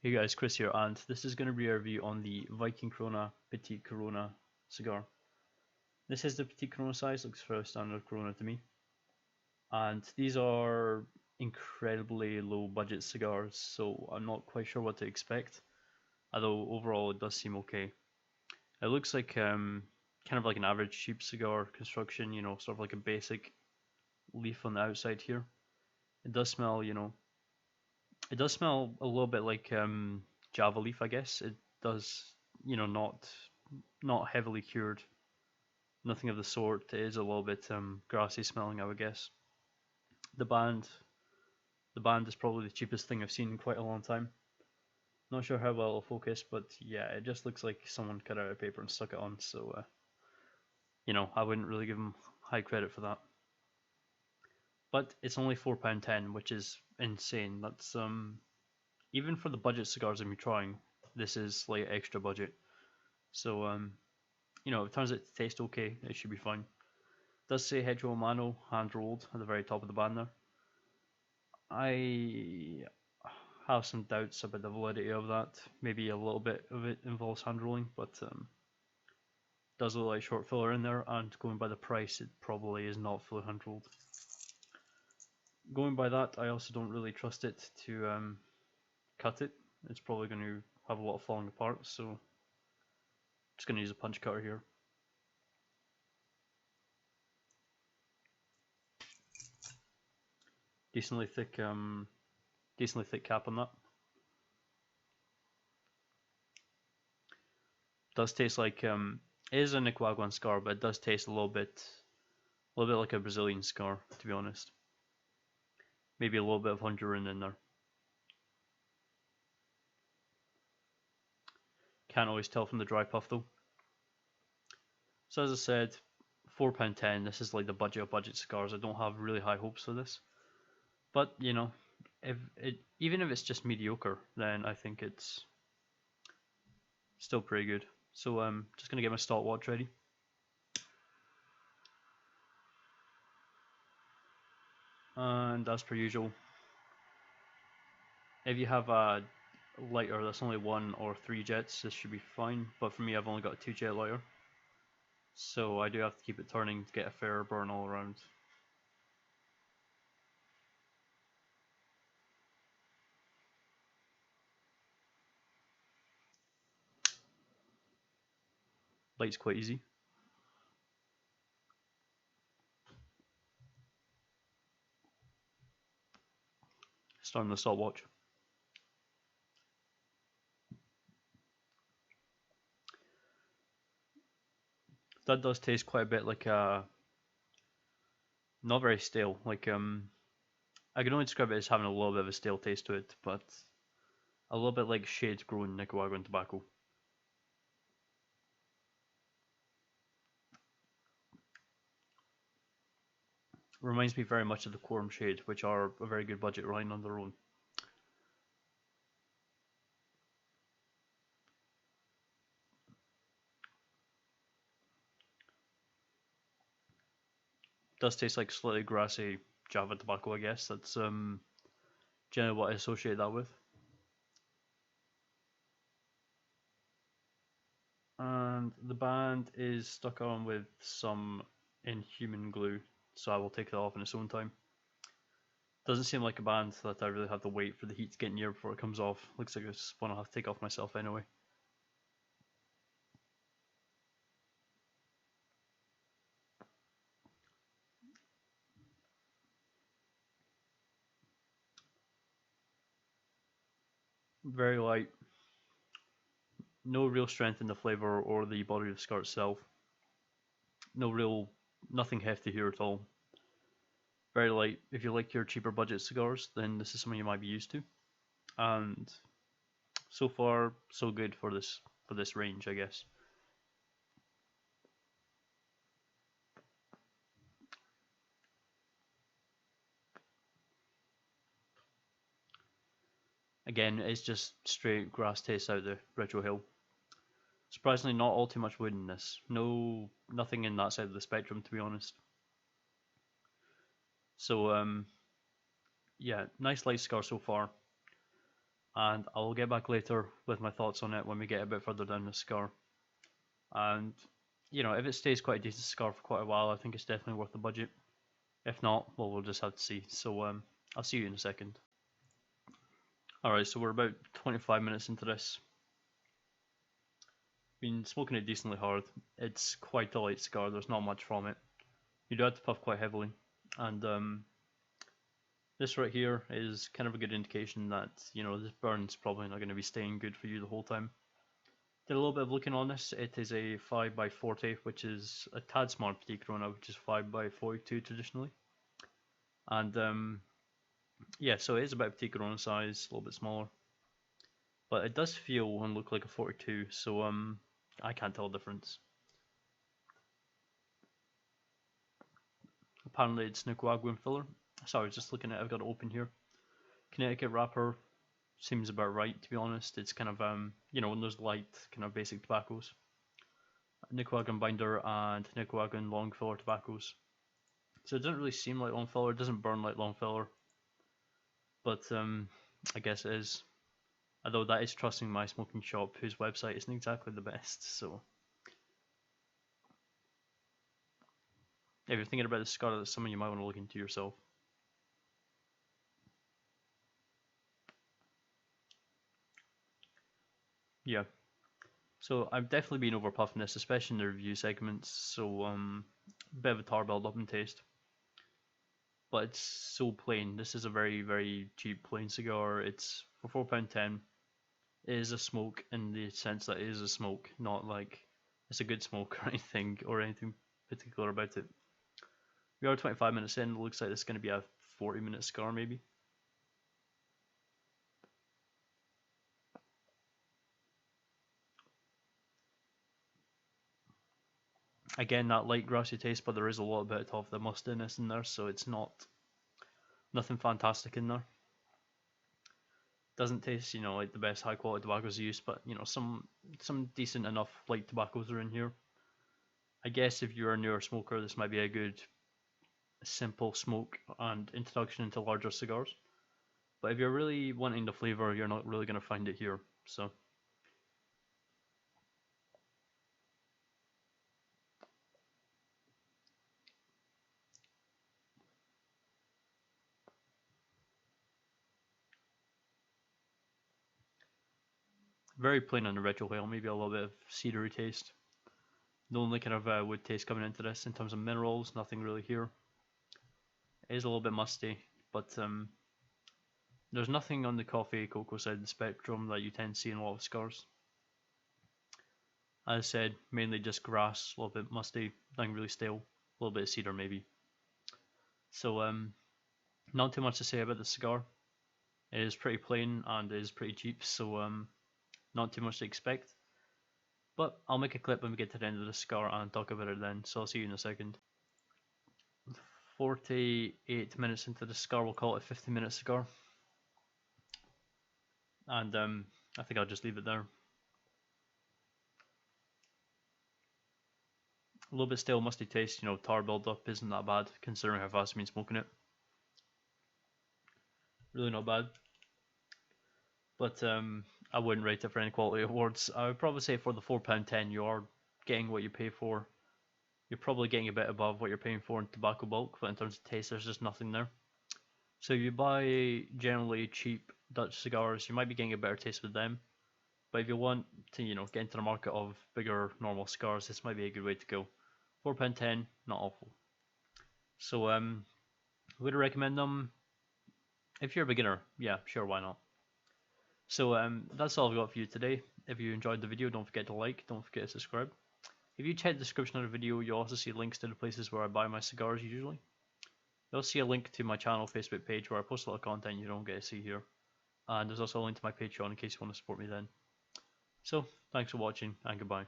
Hey guys, Chris here, and this is going to be a review on the Viking Corona Petite Corona cigar. This is the Petite Corona size, looks fairly standard Corona to me. And these are incredibly low budget cigars, so I'm not quite sure what to expect. Although overall it does seem okay. It looks like kind of like an average cheap cigar construction, sort of like a basic leaf on the outside here. It does smell, it does smell a little bit like Java leaf, I guess. It does, not heavily cured, nothing of the sort. It is a little bit grassy smelling, I would guess. The band, the band is probably the cheapest thing I've seen in quite a long time. Not sure how well it'll focus, but yeah, it just looks like someone cut out a paper and stuck it on. So, I wouldn't really give them high credit for that. But it's only £4.10, which is insane. That's even for the budget cigars I'm trying, this is like extra budget. So if it turns out to taste okay, it should be fine. It does say Hedgerow Mano hand rolled at the very top of the band there. I have some doubts about the validity of that. Maybe a little bit of it involves hand rolling, but does look like short filler in there, and going by the price, it probably is not fully hand rolled. Going by that, I also don't really trust it to cut it. It's probably going to have a lot of falling apart, so I'm just going to use a punch cutter here. Decently thick cap on that. Does taste like it is a Nicaraguan cigar, but it does taste a little bit like a Brazilian cigar, to be honest. Maybe a little bit of Honduran in there. Can't always tell from the dry puff though. So as I said, £4.10. This is like the budget of budget cigars. I don't have really high hopes for this, but even if it's just mediocre, then I think it's still pretty good. So I'm just gonna get my stopwatch ready. And as per usual, if you have a lighter that's only 1 or 3 jets, this should be fine. But for me, I've only got a 2 jet lighter, so I do have to keep it turning to get a fair burn all around. Light's quite easy. Starting the stopwatch. That does taste quite a bit like not very stale. Like I can only describe it as having a little bit of a stale taste to it, but a little bit like shade grown Nicaraguan tobacco. Reminds me very much of the Quorum shade, which are a very good budget line on their own. Does taste like slightly grassy Java tobacco, I guess. That's generally what I associate that with. And the band is stuck on with some inhuman glue, so I will take that off in its own time. Doesn't seem like a band that I really have to wait for the heat to get near before it comes off. Looks like it's one I'll have to take off myself anyway. Very light. No real strength in the flavour or the body of the cigar itself. Nothing hefty here at all. Very light. If you like your cheaper budget cigars, then this is something you might be used to. And so far, so good for this range, I guess. Again, it's just straight grass taste out the Retro Hill. Surprisingly, not all too much wood in this. Nothing in that side of the spectrum, to be honest. So, yeah, nice light cigar so far. and I'll get back later with my thoughts on it when we get a bit further down the cigar. And if it stays quite a decent cigar for quite a while, I think it's definitely worth the budget. If not, well, we'll just have to see. So I'll see you in a second. Alright, so we're about 25 minutes into this. Been smoking it decently hard. It's quite a light cigar, there's not much from it. You do have to puff quite heavily. And this right here is kind of a good indication that, this burn's probably not going to be staying good for you the whole time. Did a little bit of looking on this. It is a 5x40, which is a tad smaller Petit Corona, which is 5x42 traditionally. And yeah, so it is about Petit Corona size, a little bit smaller. But it does feel and look like a 42, so I can't tell the difference. Apparently it's Nicaraguan filler. Sorry, just looking at it, I've got it open here. Connecticut wrapper seems about right, to be honest. It's kind of, when there's light, kind of basic tobaccos. Nicaraguan binder and Nicaraguan long filler tobaccos. So it doesn't really seem like long filler, it doesn't burn like long filler. But I guess it is. Although that is trusting my smoking shop, whose website isn't exactly the best, so. If you're thinking about the cigar, that's something you might want to look into yourself. Yeah. So I've definitely been over puffing this, especially in the review segments, so a bit of a tar build up in taste. But it's so plain. This is a very, very cheap plain cigar. It's for £4.10. It is a smoke in the sense that it is a smoke, not like it's a good smoke or anything particular about it. We are 25 minutes in. It looks like this is going to be a 40-minute cigar maybe. Again, that light grassy taste, but there is a little bit of the mustiness in there, so it's nothing fantastic in there. Doesn't taste, like the best high quality tobaccos used, but some decent enough light tobaccos are in here. I guess if you're a newer smoker, this might be a good simple smoke and introduction into larger cigars. But if you're really wanting the flavor, you're not really going to find it here. So very plain on the retrohale, maybe a little bit of cedary taste. The only kind of wood taste coming into this in terms of minerals, nothing really here. It is a little bit musty, but there's nothing on the coffee cocoa side of the spectrum that you tend to see in a lot of cigars. As I said, mainly just grass, a little bit musty, nothing really stale, a little bit of cedar maybe. So not too much to say about the cigar. It is pretty plain and it is pretty cheap, so not too much to expect. But I'll make a clip when we get to the end of the cigar and talk about it then, so I'll see you in a second. 48 minutes into the cigar, we'll call it a 50-minute cigar. And I think I'll just leave it there. A little bit stale, musty taste, tar build-up isn't that bad considering how fast I've been smoking it. Really not bad. But I wouldn't rate it for any quality awards. I would probably say for the £4.10 you are getting what you pay for. You're probably getting a bit above what you're paying for in tobacco bulk, but in terms of taste there's just nothing there. So if you buy generally cheap Dutch cigars, you might be getting a better taste with them. But if you want to, get into the market of bigger normal cigars, this might be a good way to go. £4.10, not awful. So would I recommend them? If you're a beginner, yeah, sure, why not? So that's all I've got for you today. If you enjoyed the video, don't forget to like, don't forget to subscribe. If you check the description of the video, you'll also see links to the places where I buy my cigars usually. You'll see a link to my channel Facebook page where I post a lot of content you don't get to see here. And there's also a link to my Patreon in case you want to support me then. So, thanks for watching and goodbye.